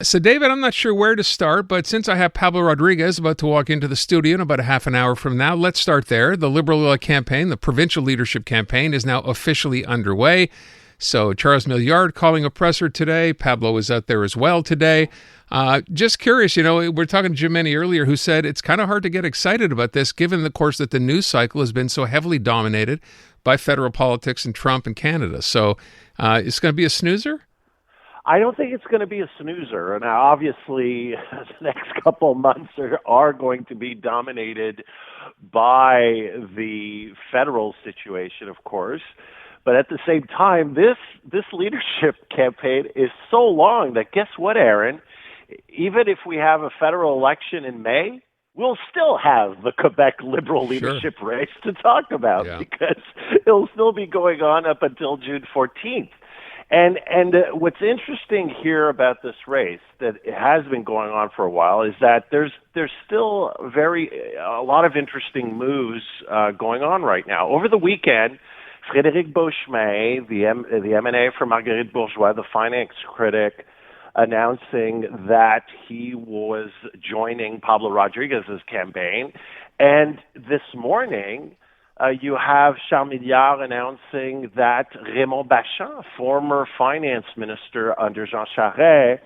So, David, I'm not sure where to start, but since I have Pablo Rodriguez about to walk into the studio in about a half an hour from now, let's start there. The Liberal campaign, the provincial leadership campaign, is now officially underway. So, Charles Milliard calling a presser today. Pablo is out there as well today. Just curious, we're talking to Jim Many earlier, who said it's kind of hard to get excited about this, given, of course, that the news cycle has been so heavily dominated by federal politics and Trump and Canada. So, it's going to be a snoozer? I don't think it's going to be a snoozer. Now, obviously, the next couple of months are going to be dominated by the federal situation, of course. But at the same time, this leadership campaign is so long that guess what, Aaron? Even if we have a federal election in May, we'll still have the Quebec Liberal leadership race to talk about because it'll still be going on up until June 14th. And what's interesting here about this race that it has been going on for a while is that there's still a lot of interesting moves going on right now. Over the weekend, Frédéric Beauchemin, the M&A for Marguerite Bourgeois, the finance critic, announcing that he was joining Pablo Rodriguez's campaign. And this morning, you have Charles Milliard announcing that Raymond Bachand, former finance minister under Jean Charest,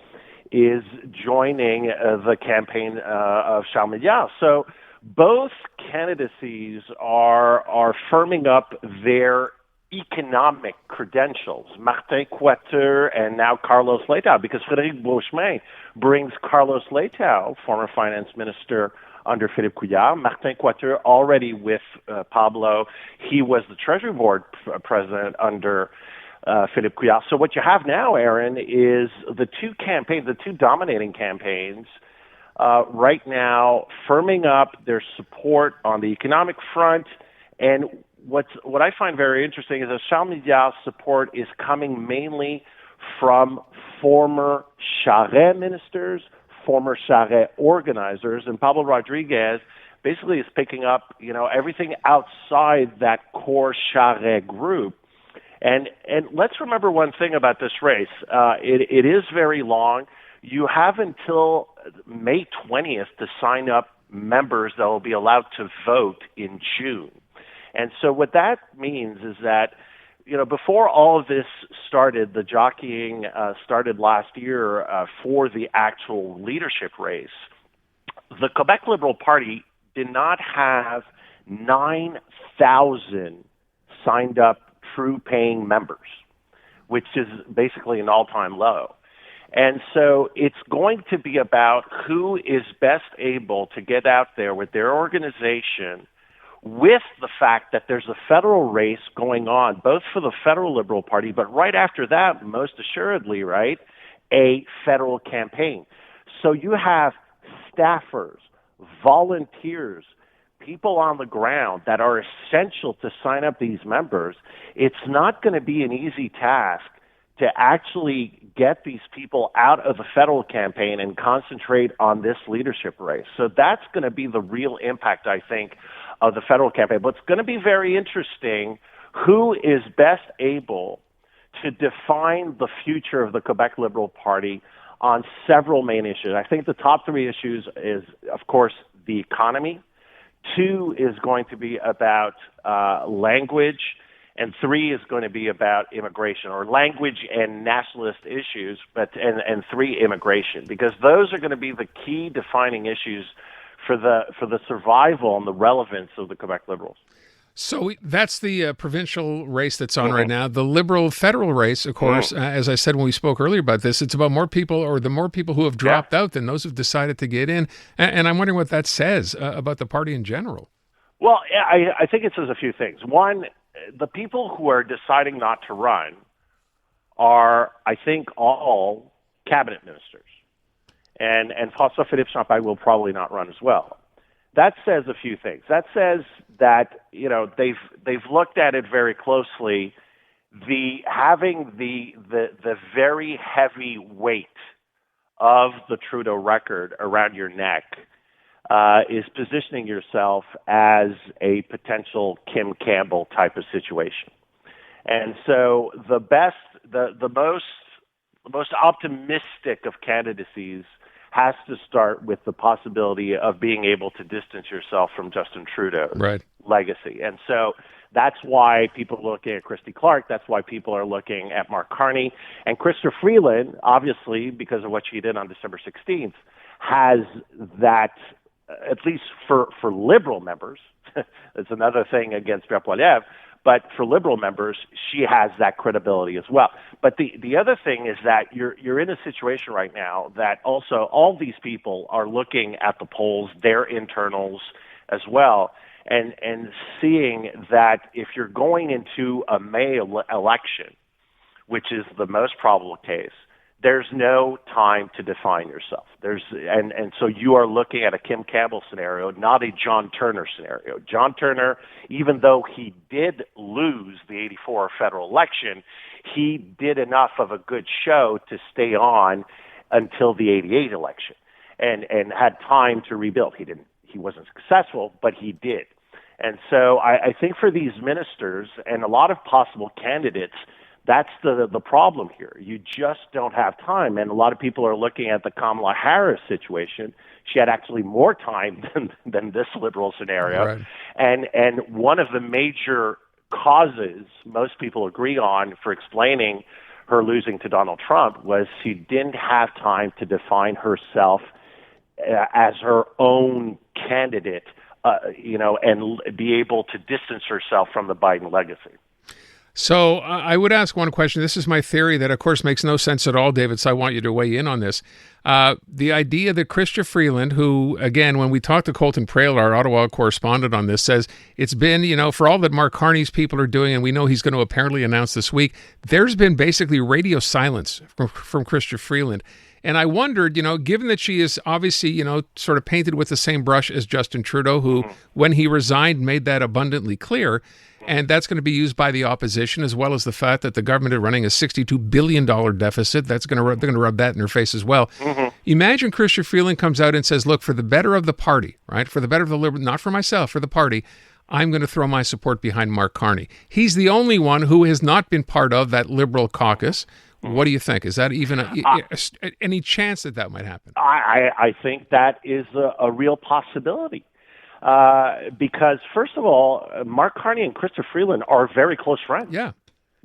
is joining the campaign of Charles Milliard. So both candidacies are firming up their economic credentials. Martin Coiteux and now Carlos Leitão, because Frédéric Beauchemin brings Carlos Leitão, former finance minister under Philippe Couillard. Martin Coiteux already with Pablo. He was the Treasury Board president under Philippe Couillard. So what you have now, Aaron, is the two dominating campaigns right now firming up their support on the economic front. And what I find very interesting is that Charles Milliard's support is coming mainly from former Charest ministers, former Charest organizers, and Pablo Rodriguez basically is picking up, everything outside that core Charest group. And let's remember one thing about this race. It is very long. You have until May 20th to sign up members that will be allowed to vote in June. And so what that means is that, before all of this started, the jockeying started last year for the actual leadership race, the Quebec Liberal Party did not have 9,000 signed up true paying members, which is basically an all-time low. And so it's going to be about who is best able to get out there with their organization with the fact that there's a federal race going on, both for the federal Liberal Party, but right after that, most assuredly, right, a federal campaign. So you have staffers, volunteers, people on the ground that are essential to sign up these members. It's not going to be an easy task to actually get these people out of the federal campaign and concentrate on this leadership race. So that's going to be the real impact, I think, of the federal campaign. But it's going to be very interesting who is best able to define the future of the Quebec Liberal Party on several main issues. I think the top three issues is, of course, the economy. 2 is going to be about language. And 3 is going to be about immigration, or language and nationalist issues, and 3, immigration, because those are going to be the key defining issues for the survival and the relevance of the Quebec Liberals. So that's the provincial race that's on right now. The Liberal federal race, of course, as I said when we spoke earlier about this, it's about more people, or the more people who have dropped out than those who've decided to get in. And I'm wondering what that says about the party in general. Well, I think it says a few things. One, the people who are deciding not to run are, I think, all cabinet ministers. And François-Philippe Champagne will probably not run as well. That says a few things. That says that, they've looked at it very closely. Having the very heavy weight of the Trudeau record around your neck is positioning yourself as a potential Kim Campbell type of situation. And so the most the most optimistic of candidacies has to start with the possibility of being able to distance yourself from Justin Trudeau's legacy. And so that's why people are looking at Christy Clark. That's why people are looking at Mark Carney. And Chrystia Freeland, obviously, because of what she did on December 16th, has that, at least for Liberal members, it's another thing against Poilievre, but for Liberal members, she has that credibility as well. But the other thing is that you're in a situation right now that also all these people are looking at the polls, their internals as well, and seeing that if you're going into a May election, which is the most probable case, there's no time to define yourself. And so you are looking at a Kim Campbell scenario, not a John Turner scenario. John Turner, even though he did lose the 84 federal election, he did enough of a good show to stay on until the 88 election and had time to rebuild. He wasn't successful, but he did. And so I think for these ministers and a lot of possible candidates, that's the problem here. You just don't have time. And a lot of people are looking at the Kamala Harris situation. She had actually more time than this Liberal scenario. Right. And one of the major causes most people agree on for explaining her losing to Donald Trump was she didn't have time to define herself as her own candidate, and be able to distance herself from the Biden legacy. So I would ask one question. This is my theory that, of course, makes no sense at all, David, so I want you to weigh in on this. The idea that Chrystia Freeland, who, again, when we talked to Colton Prale, our Ottawa correspondent on this, says it's been, for all that Mark Carney's people are doing, and we know he's going to apparently announce this week, there's been basically radio silence from Chrystia Freeland. And I wondered, given that she is obviously, sort of painted with the same brush as Justin Trudeau, who, when he resigned, made that abundantly clear, and that's going to be used by the opposition, as well as the fact that the government is running a $62 billion deficit. They're going to rub that in her face as well. Mm-hmm. Imagine Chrystia Freeland comes out and says, look, for the better of the party, right? For the better of the Liberal, not for myself, for the party, I'm going to throw my support behind Mark Carney. He's the only one who has not been part of that Liberal caucus. What do you think? Is that even any chance that might happen? I think that is a real possibility. Because, first of all, Mark Carney and Chrystia Freeland are very close friends. Yeah.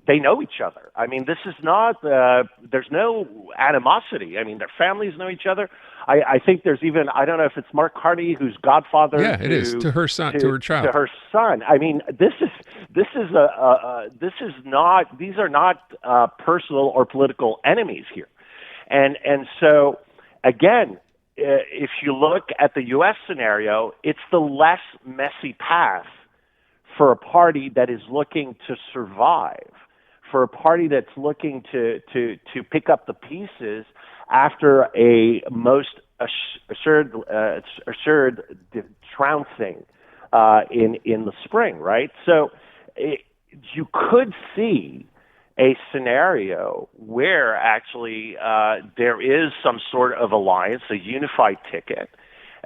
They know each other. I mean, this is not, there's no animosity. I mean, their families know each other. I think there's even, I don't know if it's Mark Carney who's godfather. Yeah, it is, to her son, to her child. To her son. I mean, these are not personal or political enemies here. And so, again, if you look at the U.S. scenario, it's the less messy path for a party that is looking to survive, for a party that's looking to pick up the pieces after a most assured trouncing in the spring, right? So you could see a scenario where actually there is some sort of alliance, a unified ticket,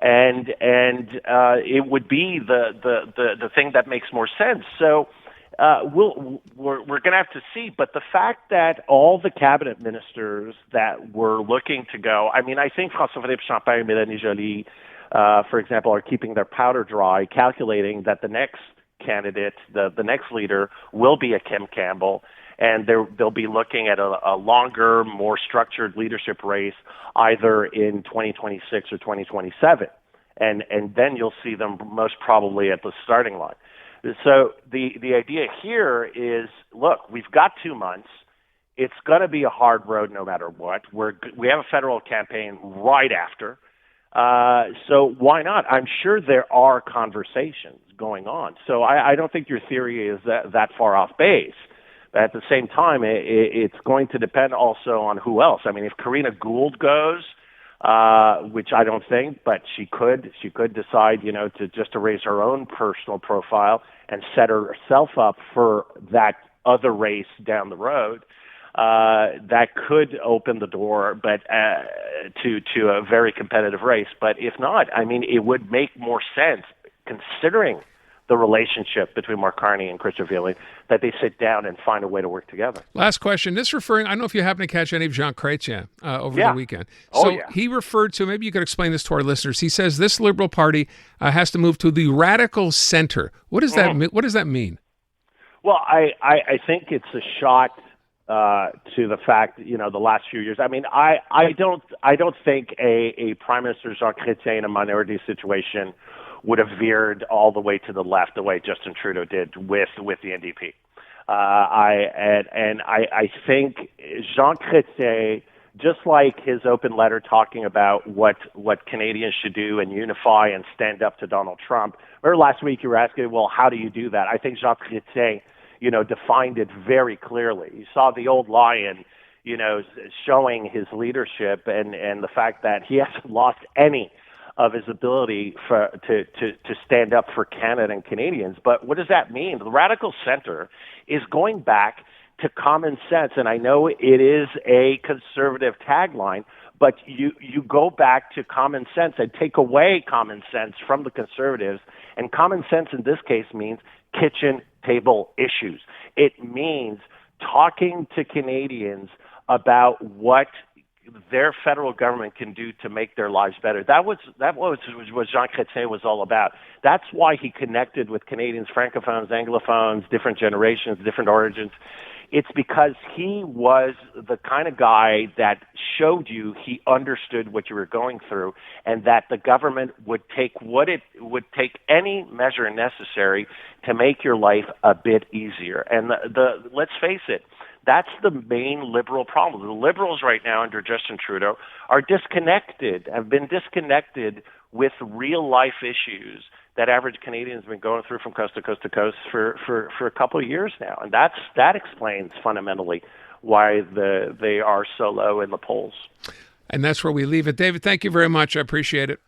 and it would be the thing that makes more sense. So we're going to have to see. But the fact that all the cabinet ministers that were looking to go, I mean, I think François-Philippe Champagne and Mélanie Joly, for example, are keeping their powder dry, calculating that the next candidate, the next leader, will be a Kim Campbell. And they'll be looking at a longer, more structured leadership race either in 2026 or 2027. And then you'll see them most probably at the starting line. So the idea here is, look, we've got 2 months. It's going to be a hard road no matter what. We have a federal campaign right after. So why not? I'm sure there are conversations going on. So I don't think your theory is that far off base. But at the same time, it's going to depend also on who else. I mean, if Karina Gould goes, which I don't think, but she could decide, to raise her own personal profile and set herself up for that other race down the road. That could open the door, but to a very competitive race. But if not, I mean, it would make more sense considering the relationship between Mark Carney and Chrystia Freeland, that they sit down and find a way to work together. Last question. This referring, I don't know if you happen to catch any of Jean Chrétien over the weekend. He referred to, maybe you could explain this to our listeners. He says this Liberal Party has to move to the radical center. What does that mean? What does that mean? Well, I think it's a shot to the fact, the last few years. I mean, I don't think a Prime Minister Jean Chrétien in a minority situation would have veered all the way to the left the way Justin Trudeau did with the NDP. I think Jean Chrétien, just like his open letter talking about what Canadians should do and unify and stand up to Donald Trump. Remember last week you were asking, well, how do you do that? I think Jean Chrétien, defined it very clearly. You saw the old lion, showing his leadership and the fact that he hasn't lost any of his ability to stand up for Canada and Canadians. But what does that mean? The radical center is going back to common sense. And I know it is a conservative tagline, but you go back to common sense and take away common sense from the conservatives. And common sense in this case means kitchen table issues. It means talking to Canadians about what their federal government can do to make their lives better. That was what Jean Chrétien was all about. That's why he connected with Canadians, francophones, anglophones, different generations, different origins. It's because he was the kind of guy that showed you he understood what you were going through, and that the government would take any measure necessary to make your life a bit easier. And let's face it, that's the main Liberal problem. The Liberals right now under Justin Trudeau have been disconnected with real life issues that average Canadians have been going through from coast to coast to coast for a couple of years now. And that explains fundamentally why they are so low in the polls. And that's where we leave it. David, thank you very much. I appreciate it.